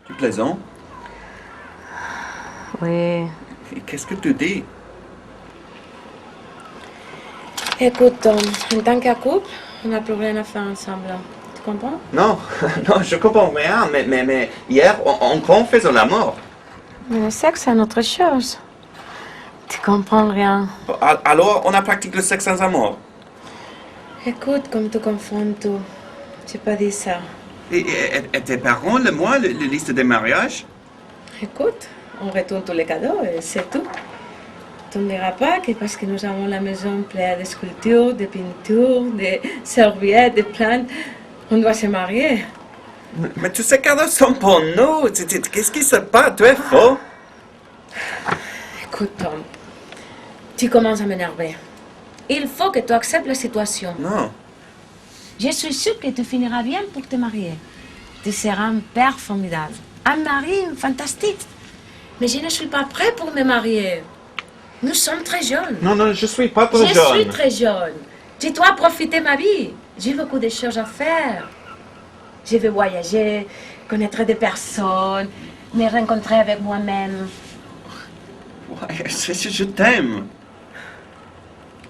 Tu plaisantes? Oui. Et qu'est-ce que tu dis? Écoute, Tom, en tant que couple, on a plus rien à faire ensemble. Tu comprends? Non, non, je comprends rien, mais hier, on confesse l'amour. Mais le sexe, c'est une autre chose. Tu comprends rien. Alors, on a pratiqué le sexe sans amour. Écoute, comme tu confonds tout. J'ai pas dit ça. Et tes parents, le mois, le liste des mariages? Écoute, on retourne tous les cadeaux et c'est tout. Tu ne diras pas que parce que nous avons la maison pleine de sculptures, de peintures, de serviettes, de plantes, on doit se marier. Mais tous ces cadeaux sont pour nous. Qu'est-ce qui se passe? Tu es faux. Écoute, Tom, tu commences à m'énerver. Il faut que tu acceptes la situation. Non. Je suis sûre que tu finiras bien pour te marier. Tu seras un père formidable, un mari fantastique. Mais je ne suis pas prêt pour me marier. Nous sommes très jeunes. Non, non, je suis pas trop Je jeune. suis très jeune. Je dois profiter de ma vie. J'ai beaucoup de choses à faire. Je vais voyager, connaître des personnes, me rencontrer avec moi-même. Ouais, je t'aime.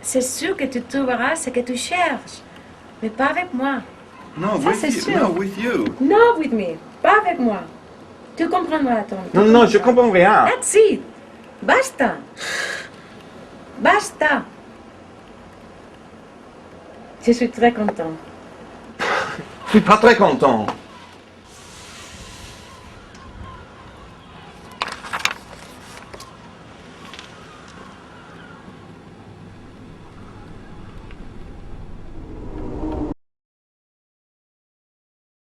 C'est sûr que tu trouveras ce que tu cherches. Mais pas avec moi. Non, Ça, with c'est you. sûr. No, with you. No with me. Pas avec moi. Tu comprendras, Tom. Tu Non, non, je comprendras. comprends rien. That's it. Basta. Basta. Je suis très content. Je suis pas très content.